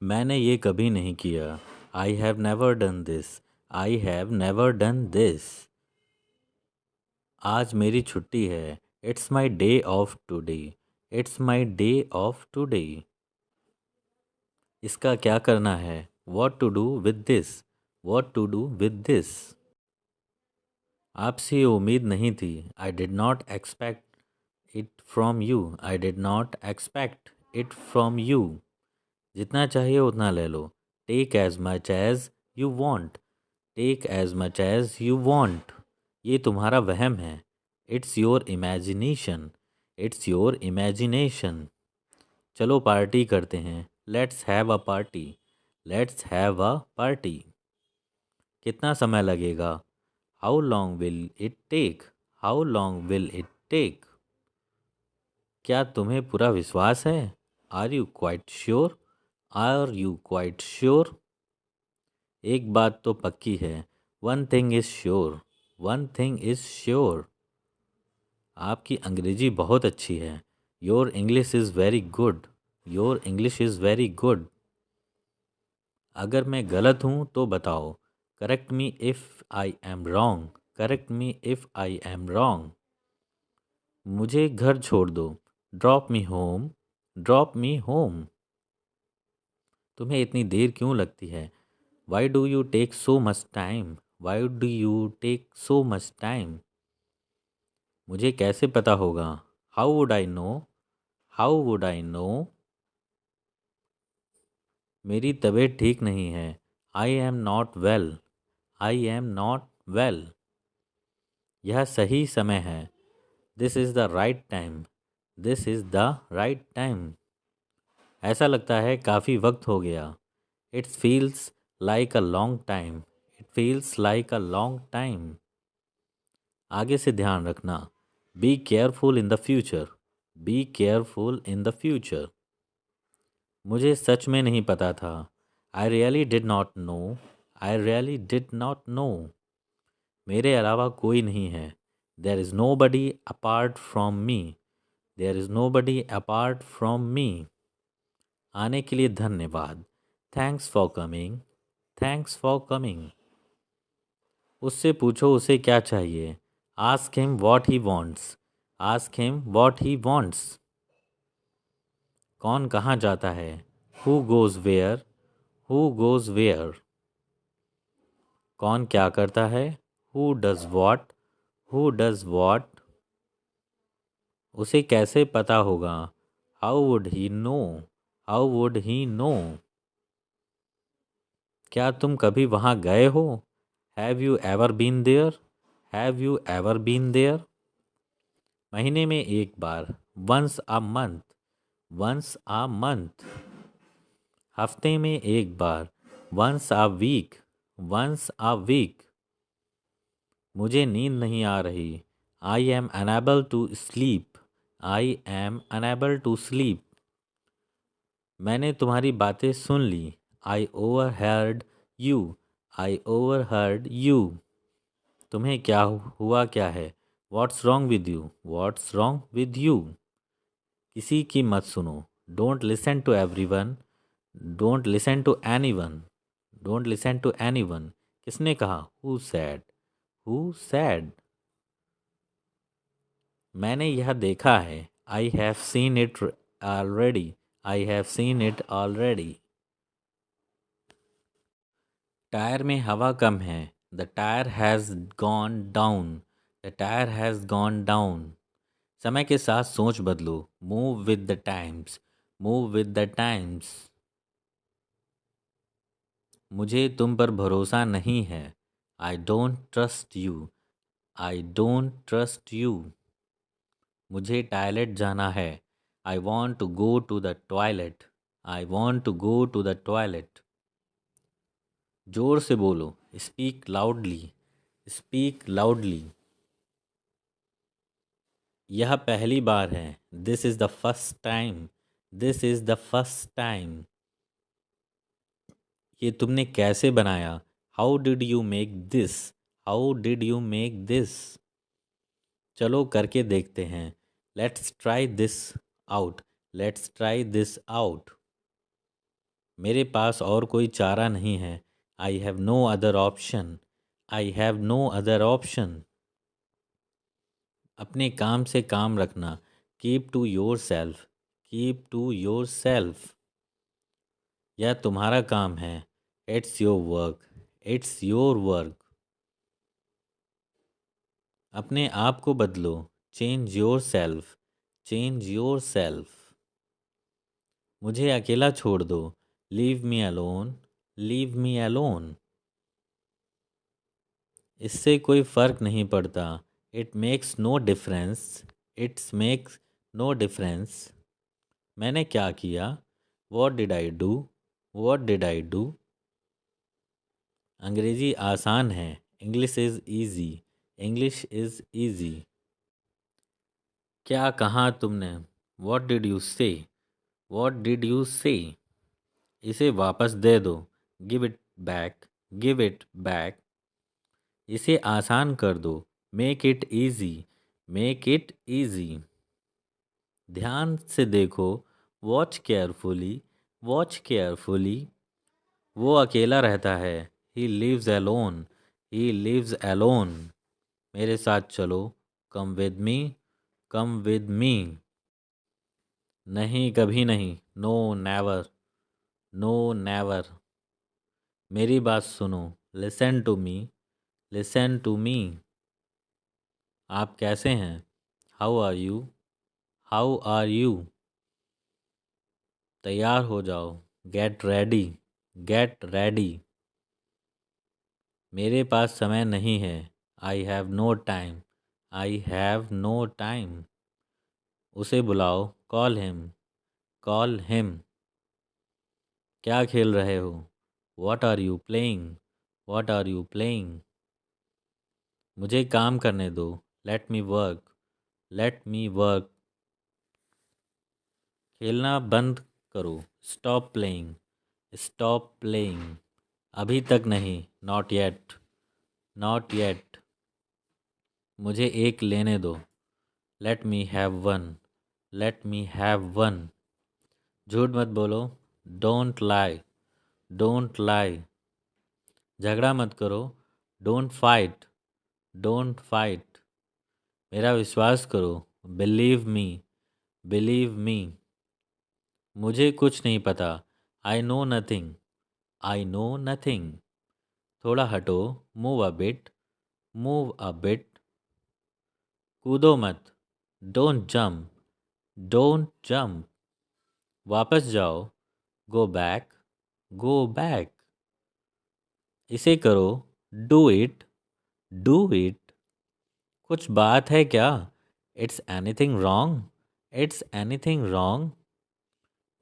मैंने ये कभी नहीं किया। I have never done this. I have never done this. आज मेरी छुट्टी है। It's my day off today. It's my day off today. इसका क्या करना है? What to do with this. What to do with this. आपसे ये उम्मीद नहीं थी। I did not expect it from you. I did not expect it from you. जितना चाहिए उतना ले लो। Take as much as you want. Take as much as you want. ये तुम्हारा वहम है। It's your imagination. It's your imagination. चलो पार्टी करते हैं। Let's have a party. Let's have a party. कितना समय लगेगा? How long will it take. How long will it take. क्या तुम्हें पूरा विश्वास है? Are you quite sure. Are you quite sure. एक बात तो पक्की है। One thing is sure. One thing is sure. आपकी अंग्रेजी बहुत अच्छी है। Your English is very good. Your English is very good. अगर मैं गलत हूँ तो बताओ। Correct me if I am wrong. Correct me if I am wrong. मुझे घर छोड़ दो। Drop me home. Drop me home. तुम्हें इतनी देर क्यों लगती है? Why do you take so much time. Why do you take so much time. मुझे कैसे पता होगा? How would I no. How would I no. मेरी तबीयत ठीक नहीं है। I am not well. I am not well. यह सही समय है। This is the right time. This is the right time. ऐसा लगता है काफ़ी वक्त हो गया। It feels like a long time. It feels like a long time. आगे से ध्यान रखना। Be careful in the future. Be careful in the future. मुझे सच में नहीं पता था। आई really did not know. I really did not know. मेरे अलावा कोई नहीं है। There is nobody apart from me. There is nobody apart from me. आने के लिए धन्यवाद। Thanks for coming. Thanks for coming. उससे पूछो उसे क्या चाहिए। Ask him what he wants. Ask him what he wants. कौन कहाँ जाता है? Who goes where. Who goes where. कौन क्या करता है? Who does what. Who does what. उसे कैसे पता होगा? How would he know. How would he know. क्या तुम कभी वहाँ गए हो? Have you ever been there. Have you ever been there. महीने में एक बार। Once a month. Once a month. हफ्ते में एक बार। Once a week. Once a week. मुझे नींद नहीं आ रही। I am unable to sleep. I am unable to sleep. मैंने तुम्हारी बातें सुन ली। I overheard you. I overheard you. तुम्हें क्या हुआ क्या है? What's wrong with you. What's wrong with you. किसी की मत सुनो। Don't listen to everyone. Don't listen to anyone. Don't listen to anyone. किसने कहा? Who said. Who said. मैंने यह देखा है। I have seen it already. I have seen it already. टायर में हवा कम है। The tyre has gone down. The tyre has gone down. समय के साथ सोच बदलो। Move with the times. Move with the times. मुझे तुम पर भरोसा नहीं है। I don't trust you. I don't trust you. मुझे टॉयलेट जाना है। I want to go to the toilet. I want to go to the toilet. जोर से बोलो। Speak loudly. Speak loudly. यह पहली बार है। This is the first time. This is the first time. ये तुमने कैसे बनाया? How did you make this. How did you make this. चलो करके देखते हैं। Let's try this out. Let's try this out. मेरे पास और कोई चारा नहीं है। I have no other option. I have no other option. अपने काम से काम रखना। Keep to yourself. Keep to yourself. यह तुम्हारा काम है। It's your work. It's your work. अपने आप को बदलो। Change yourself. Change yourself. मुझे अकेला छोड़ दो। Leave me alone. Leave me alone. इससे कोई फ़र्क नहीं पड़ता। It makes no difference. It's makes no difference. मैंने क्या किया? What did I do? What did I do? अंग्रेज़ी आसान है। English is easy. English is easy. क्या कहा तुमने? What did you say? What did you say? इसे वापस दे दो। Give it back. Give it back. इसे आसान कर दो। Make it easy. Make it easy. ध्यान से देखो। Watch carefully. Watch carefully. वो अकेला रहता है। He lives alone. He lives alone. मेरे साथ चलो। Come with me. Come with me. नहीं, कभी नहीं। No never. No never. मेरी बात सुनो। Listen to me. Listen to me. आप कैसे हैं? How are you? How are you? तैयार हो जाओ। Get ready. Get ready. मेरे पास समय नहीं है। I have no time. I have no time. उसे बुलाओ। Call him. Call him. क्या खेल रहे हो? What are you playing? What are you playing? मुझे काम करने दो। Let me work. Let me work. खेलना बंद करो। Stop playing. Stop playing. अभी तक नहीं। Not yet. Not yet. मुझे एक लेने दो। Let me have one. Let me have one. झूठ मत बोलो। Don't lie. Don't lie. झगड़ा मत करो। Don't fight. Don't fight. मेरा विश्वास करो। Believe me. Believe me. मुझे कुछ नहीं पता। I know nothing. I know nothing. थोड़ा हटो। Move a bit. Move a bit. कूदो मत। Don't jump. Don't jump. वापस जाओ। Go back. Go back. इसे करो। Do it. Do it. कुछ बात है क्या? It's anything wrong? It's anything wrong?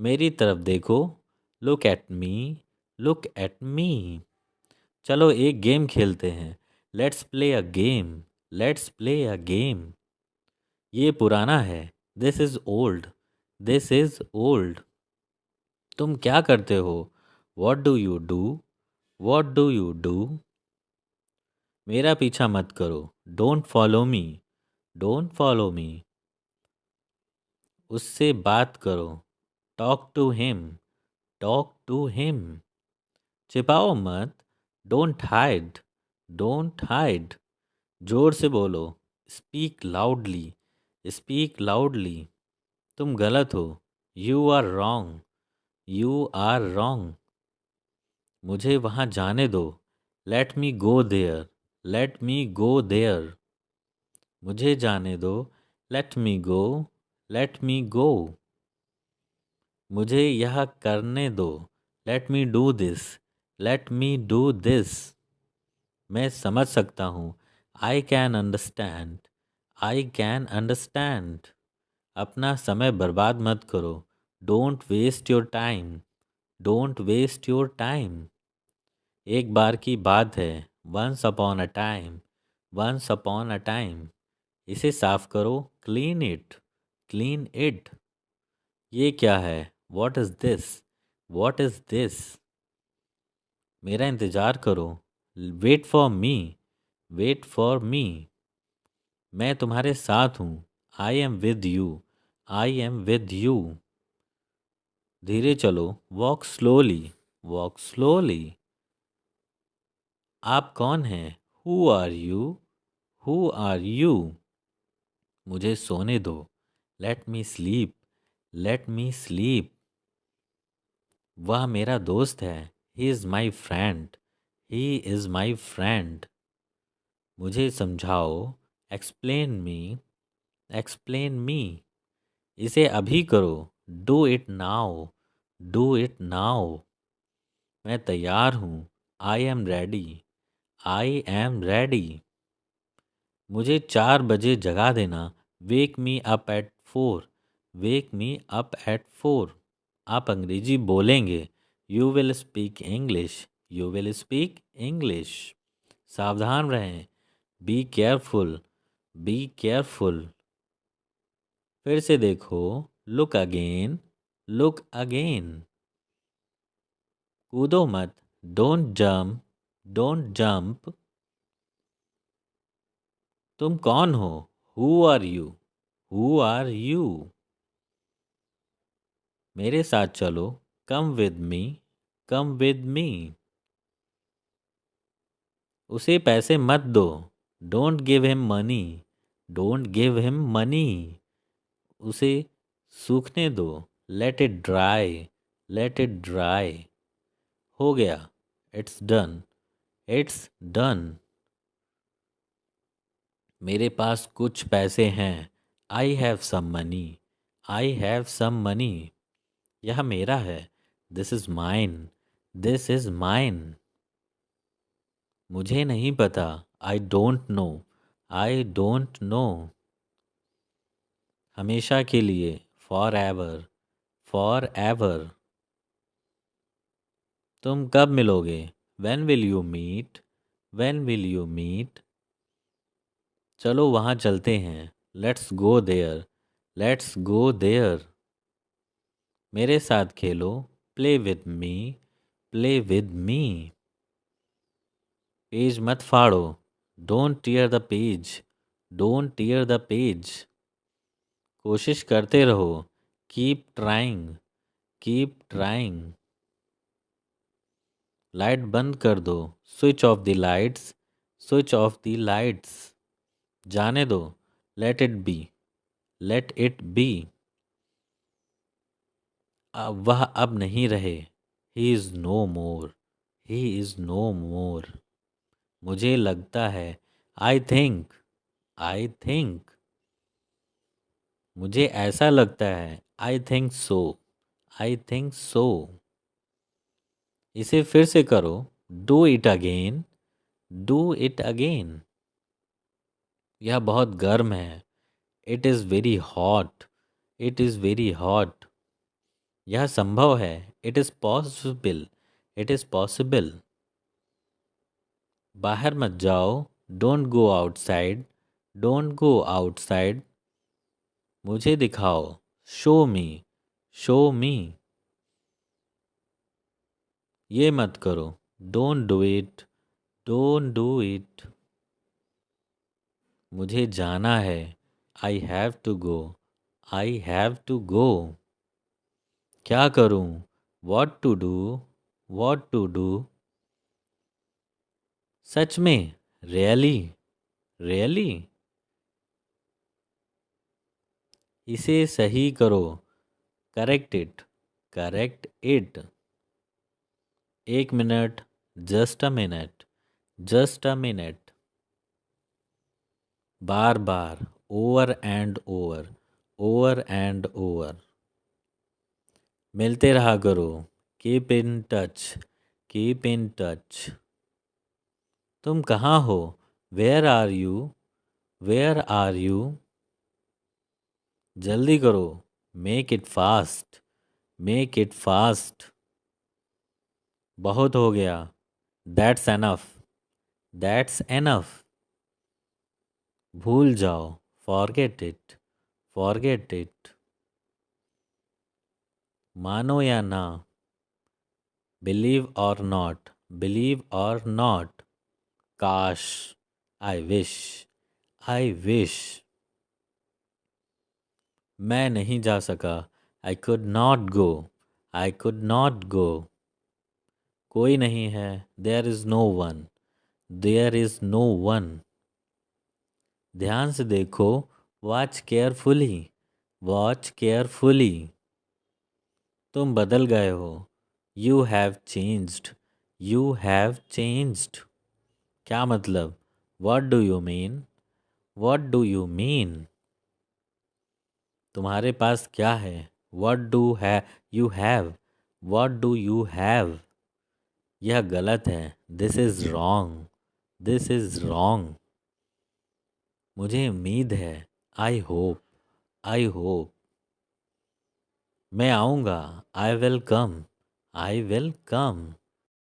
मेरी तरफ देखो। Look at me. Look at me. चलो एक गेम खेलते हैं। Let's play a game. Let's play a game. ये पुराना है। This is old. This is old. तुम क्या करते हो? What do you do? What do you do? मेरा पीछा मत करो। Don't follow me. Don't follow me. उससे बात करो। Talk to him. Talk to him. छिपाओ मत। Don't hide. Don't hide. जोर से बोलो। Speak loudly. Speak loudly. तुम गलत हो। You are wrong. You are wrong. मुझे वहाँ जाने दो। Let me go there. Let me go there. मुझे जाने दो। Let me go. Let me go. मुझे यह करने दो। Let me do this. Let me do this. मैं समझ सकता हूँ। I can understand. I can understand. अपना समय बर्बाद मत करो। Don't waste your time. Don't waste your time. एक बार की बात है। Once upon a time. Once upon a time. इसे साफ करो। Clean it. Clean it. ये क्या है? What is this? What is this? मेरा इंतज़ार करो। Wait for me. Wait for me. मैं तुम्हारे साथ हूँ। I am with you. I am with you. धीरे चलो, वॉक स्लोली, वॉक स्लोली। आप कौन हैं? Who are you? Who are you? मुझे सोने दो, let me sleep, let me sleep. वह मेरा दोस्त है, he is my friend, he is my friend. मुझे समझाओ, एक्सप्लेन मी, एक्सप्लेन मी। इसे अभी करो, do it now, do it now. मैं तैयार हूँ, I am ready, I am ready. मुझे 4 बजे जगा देना, wake me up at 4, wake me up at 4। आप अंग्रेजी बोलेंगे, you will speak English, you will speak English. सावधान रहें, बी केयरफुल, बी केयरफुल। फिर से देखो, लुक अगेन, लुक अगेन। कूदो मत, डोंट जंप, डोंट जंप। तुम कौन हो? Who are you? Who are you? मेरे साथ चलो, come with me, come with मी। उसे पैसे मत दो, don't give him money, don't give him money. उसे सूखने दो, let it dry, let it dry. हो गया, इट्स डन, इट्स डन। मेरे पास कुछ पैसे हैं, I have some money, I have some money. यह मेरा है, this is mine, this is mine. मुझे नहीं पता, I don't know, I don't know. हमेशा के लिए, फॉर एवर, फॉर एवर। तुम कब मिलोगे? When will you meet, when will you meet. चलो वहाँ चलते हैं, let's go there, let's go there. मेरे साथ खेलो, play with me, play with me. Page मत फाड़ो, don't tear the page, don't tear the page. कोशिश करते रहो, keep trying, keep trying. Light बंद कर दो, switch off the lights, switch off the lights. जाने दो, let it be, let it be. वह अब नहीं रहे, he is no more, he is no more. मुझे लगता है, आई थिंक, आई थिंक। मुझे ऐसा लगता है, I think so, I think so. इसे फिर से करो, do it again, do it again. यह बहुत गर्म है, it is very hot, it is very hot. यह संभव है, it is possible, it is possible. बाहर मत जाओ, don't go outside, don't go outside. मुझे दिखाओ, शो मी, शो मी। ये मत करो, don't do it, don't do it. मुझे जाना है, I have to go, I have to go. क्या करूं, what to do, what to do. सच में, रियली, रियली। इसे सही करो, correct it, correct it. 1 minute, just a minute, just a minute. बार बार, over and over, over and over. मिलते रहा करो, keep in touch, keep in touch. तुम कहाँ हो? Where are you, where are you. जल्दी करो, make it fast, make it fast. बहुत हो गया, दैट्स एनफ, दैट्स एनफ। भूल जाओ, फॉरगेट इट, फॉरगेट इट। मानो या ना, बिलीव और नॉट, बिलीव और नॉट। काश, आई विश, आई विश। मैं नहीं जा सका, I could not go, I could not go. कोई नहीं है. There is no one. There is no one. ध्यान से देखो. Watch carefully. Watch carefully. तुम बदल गए हो. You have changed. You have changed. क्या मतलब? What do you mean? What do you mean? तुम्हारे पास क्या है? What do you have? What do you have? यह गलत है. This is wrong. This is wrong. मुझे उम्मीद है. I hope. I hope. मैं आऊँगा. I will come. I will come.